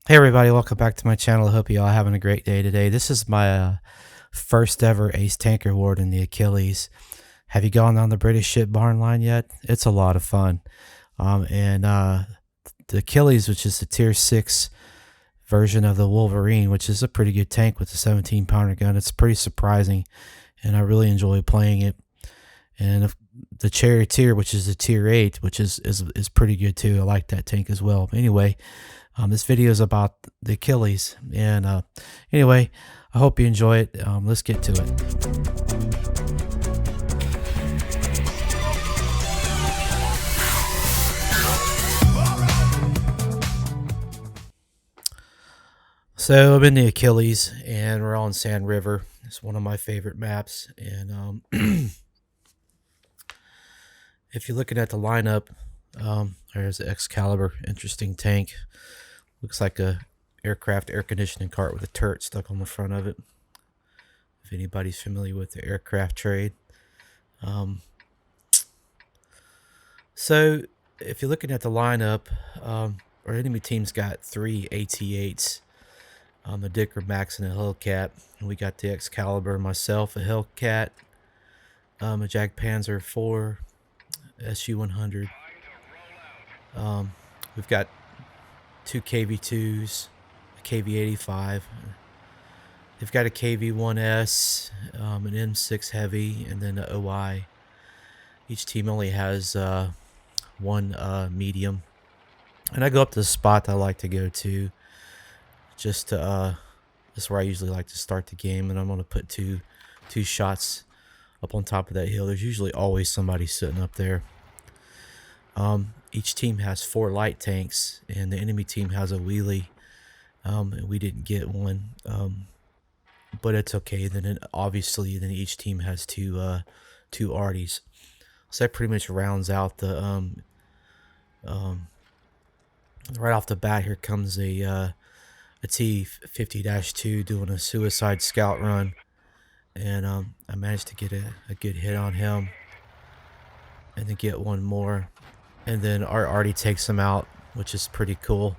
Hey everybody, welcome back to my channel. I hope you all having a great day today. This is my first ever Ace Tanker Award in the Achilles. Have you gone on the British ship barn line yet? It's a lot of fun. And the Achilles, which is the tier 6 version of the Wolverine, which is a pretty good tank with a 17-pounder gun. It's pretty surprising, and I really enjoy playing it. And the Charioteer, which is the tier 8, which is pretty good too. I like that tank as well. Anyway, this video is about the Achilles, and anyway, I hope you enjoy it. Let's get to it. So I'm in the Achilles, and we're on Sand River. It's one of my favorite maps, and if you're looking at the lineup, there's the Excalibur, interesting tank. Looks like a aircraft air conditioning cart with a turret stuck on the front of it. If anybody's familiar with the aircraft trade. So if you're looking at the lineup, our enemy team's got 3 AT-8s, a Dicker Max and a Hellcat. And we got the Excalibur, myself, a Hellcat, a Jag Panzer IV, SU-100. We've got 2 KV-2s, a KV-85. They've got a KV-1S, an M6 Heavy, and then an OI. Each team only has one medium. And I go up to the spot that I like to go to. Just to, that's where I usually like to start the game. And I'm going to put two shots up on top of that hill. There's usually always somebody sitting up there. Each team has 4 light tanks, and the enemy team has a wheelie. And we didn't get one, but it's okay. Then obviously, each team has two arties. So that pretty much rounds out the right off the bat. Here comes a T-50-2 doing a suicide scout run, and I managed to get a good hit on him, and then get one more. And then our arty takes him out, which is pretty cool.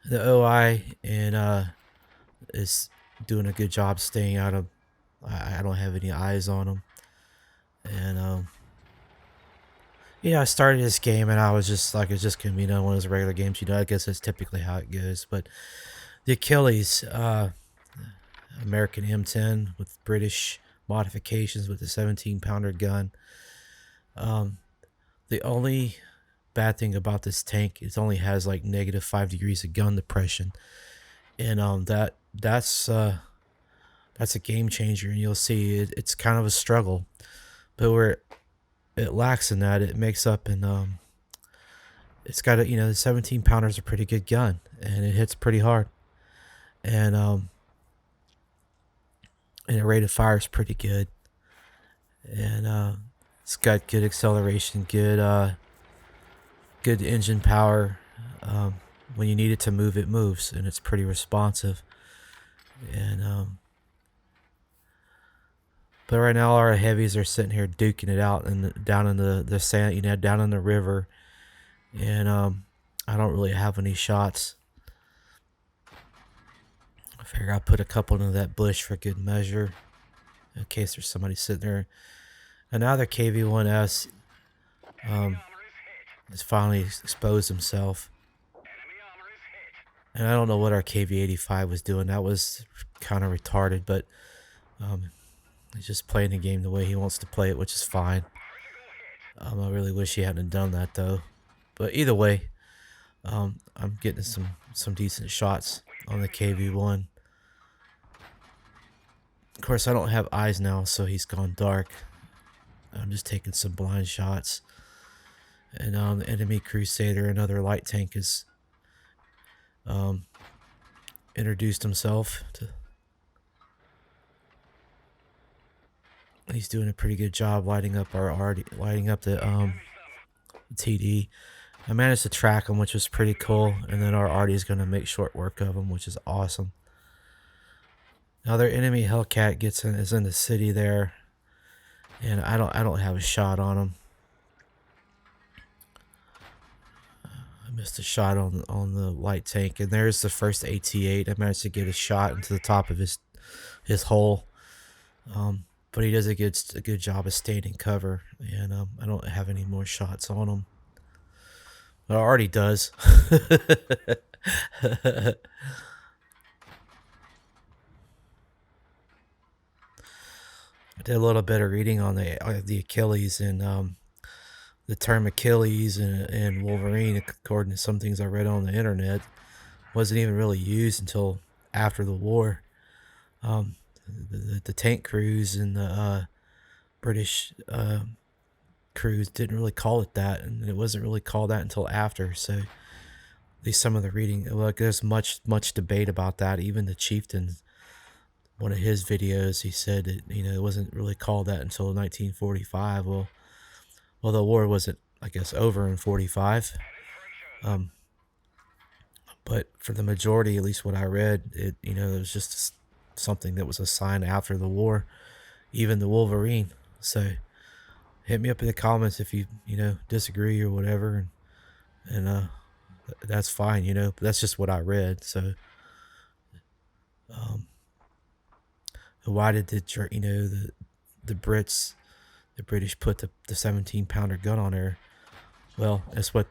The OI is doing a good job staying out of. I don't have any eyes on him, and yeah, I started this game and I was just like, it's just gonna be one of those regular games. I guess that's typically how it goes. But the Achilles, American M10 with British modifications with a 17-pounder gun. The only bad thing about this tank is it only has like -5 degrees of gun depression, and that's a game changer. And you'll see it's kind of a struggle, but where it lacks in that, it makes up in it's got the 17-pounder is a pretty good gun, and it hits pretty hard, and the rate of fire is pretty good, and it's got good acceleration, good engine power. When you need it to move, it moves, and it's pretty responsive. And but right now our heavies are sitting here duking it out down in the sand, down in the river, and I don't really have any shots. I figure I'll put a couple into that bush for good measure, in case there's somebody sitting there. Another KV-1S has finally exposed himself. And I don't know what our KV-85 was doing. That was kind of retarded, but he's just playing the game the way he wants to play it, which is fine. I really wish he hadn't done that, though. But either way, I'm getting some decent shots on the KV-1. Of course, I don't have eyes now, so he's gone dark. I'm just taking some blind shots. And the enemy Crusader, another light tank, is introduced himself. He's doing a pretty good job lighting up the TD. I managed to track him, which was pretty cool, and then our arty is going to make short work of him, which is awesome. Now their enemy Hellcat is in the city there, and I don't have a shot on him. I missed a shot on the light tank, and there's the first AT-8. I managed to get a shot into the top of his hull, but he does a good job of staying in cover, and I don't have any more shots on him. Well, it already does. I did a little bit of reading on the Achilles, and the term Achilles and Wolverine, according to some things I read on the internet, wasn't even really used until after the war. Um, the tank crews and the British crews didn't really call it that, and it wasn't really called that until after. So, at least some of the reading, like there's much debate about that. Even the chieftain, one of his videos, he said that it wasn't really called that until 1945. Well, the war wasn't, I guess, over in 45. Um, but for the majority, at least what I read, it was just something that was assigned after the war, even the Wolverine. So hit me up in the comments if you disagree or whatever, and that's fine. But that's just what I read. So um, why did the Brits, the British put the 17-pounder gun on there? Well, that's what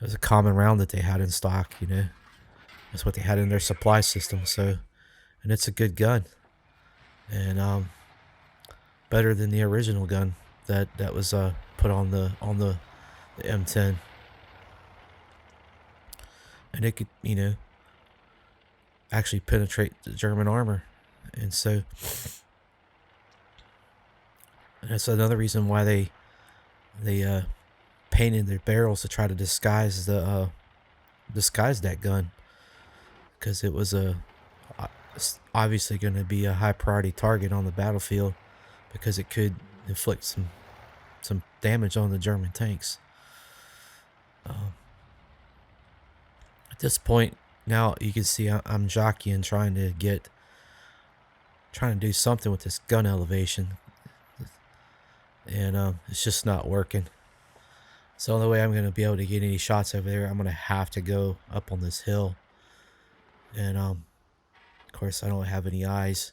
it was, a common round that they had in stock. That's what they had in their supply system. So, and it's a good gun, and better than the original gun that was put on the M10, and it could actually penetrate the German armor, and so that's another reason why they painted their barrels to try to disguise that gun, because it was obviously going to be a high priority target on the battlefield, because it could inflict some damage on the German tanks. At this point, now you can see I'm jockeying, trying to do something with this gun elevation, and it's just not working. So the only way I'm going to be able to get any shots over there, I'm going to have to go up on this hill, and of course I don't have any eyes.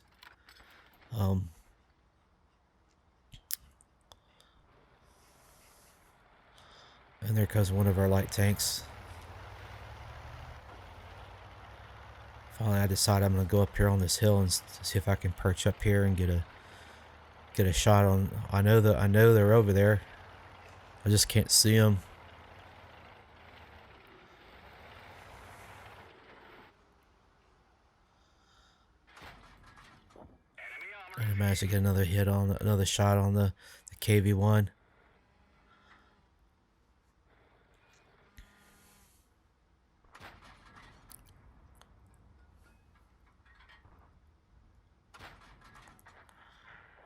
And there comes one of our light tanks. Finally, I decide I'm going to go up here on this hill and see if I can perch up here and get a shot on. I know they're over there. I just can't see them. I managed to get another shot on the KV-1.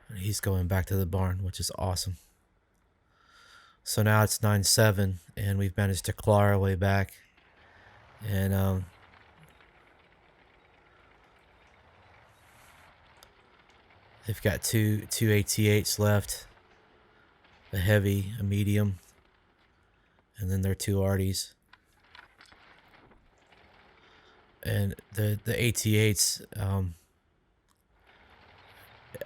And he's going back to the barn, which is awesome. So now it's 9-7, and we've managed to claw our way back. And they've got two AT-8s left, a heavy, a medium, and then their two arties. And the AT-8s,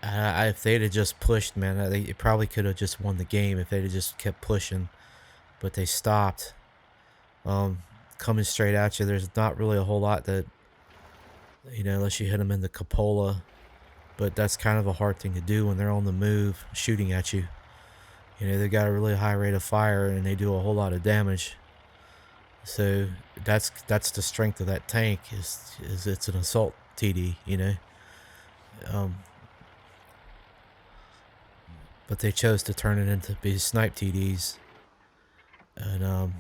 if they'd have just pushed, man, they probably could have just won the game if they'd have just kept pushing. But they stopped. Coming straight at you, there's not really a whole lot that, unless you hit them in the cupola. But that's kind of a hard thing to do when they're on the move, shooting at you. They've got a really high rate of fire, and they do a whole lot of damage. So that's the strength of that tank, is it's an assault TD, but they chose to turn it into be snipe TDs, and a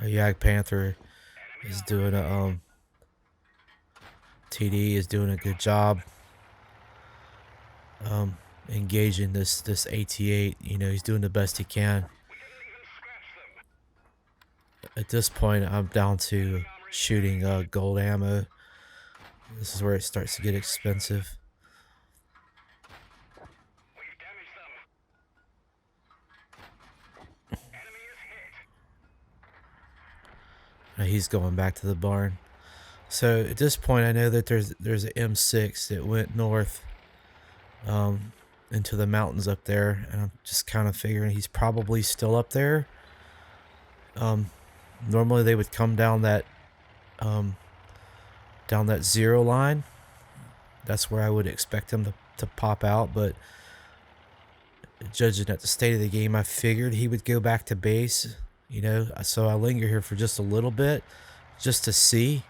Yak Panther is doing a TD is doing a good job. engaging this AT-8. You know, he's doing the best he can. At this point, I'm down to shooting gold ammo. This is where it starts to get expensive. Now he's going back to the barn. So at this point, I know that there's an M6 that went north into the mountains up there, and I'm just kind of figuring he's probably still up there. Normally they would come down that zero line. That's where I would expect him to pop out, but judging at the state of the game, I figured he would go back to base, you know, so I linger here for just a little bit just to see.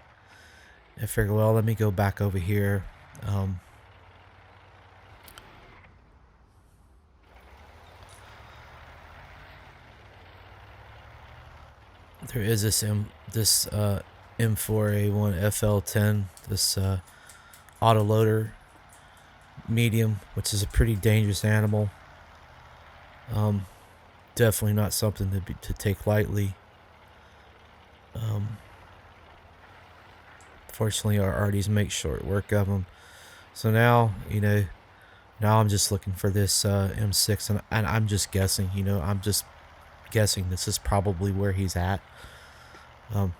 I figured, well, let me go back over here. There is this M4A1 FL10, this autoloader medium, which is a pretty dangerous animal. Definitely not something to take lightly. Fortunately, our arties make short work of them. So now, you know, now I'm just looking for this M6, and I'm just guessing. You know, I'm just guessing this is probably where he's at. At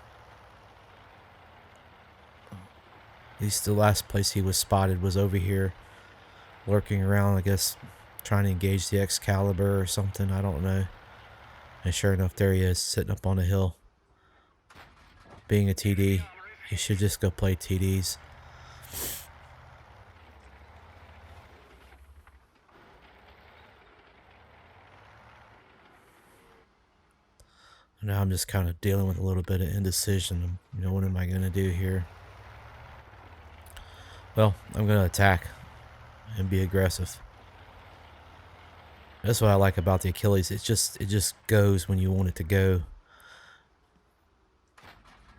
least the last place he was spotted was over here, lurking around, I guess, trying to engage the Excalibur or something. I don't know. And sure enough, there he is, sitting up on a hill. Being a TD, he should just go play TDs. Now I'm just kind of dealing with a little bit of indecision. You know, what am I going to do here? Well, I'm going to attack and be aggressive. That's what I like about the Achilles. It just goes when you want it to go.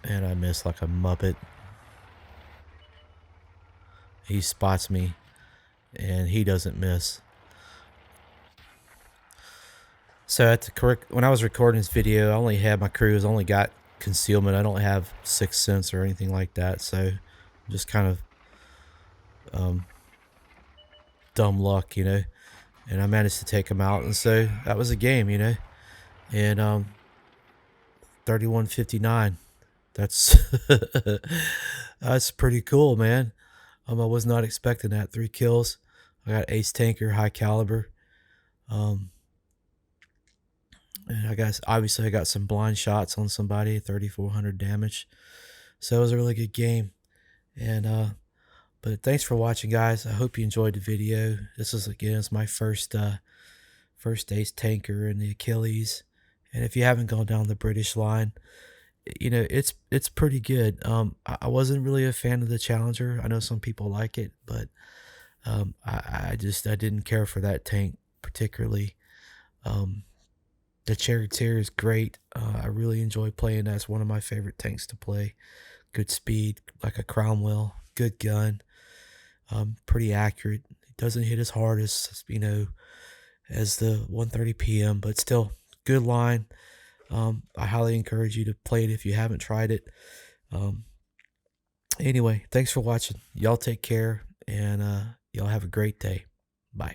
And I miss like a muppet. He spots me, and he doesn't miss. So at the when I was recording this video, I only had my crews only got concealment. I don't have sixth sense or anything like that. So I'm just kind of dumb luck, you know. And I managed to take him out, and so that was a game, you know. And 31-59. That's that's pretty cool, man. I was not expecting that. 3 kills. I got ace tanker, high caliber. And I guess obviously I got some blind shots on somebody, 3,400 damage. So it was a really good game. And but thanks for watching, guys. I hope you enjoyed the video. This is again my first ace tanker in the Achilles. And if you haven't gone down the British line, you know, it's pretty good. I wasn't really a fan of the Challenger. I know some people like it, but I didn't care for that tank particularly. The Charioteer is great. I really enjoy playing that. It's one of my favorite tanks to play. Good speed, like a Cromwell. Good gun. Pretty accurate. It doesn't hit as hard as, you know, as the 130 PM, but still good line. I highly encourage you to play it if you haven't tried it. Anyway, thanks for watching. Y'all take care, and y'all have a great day. Bye.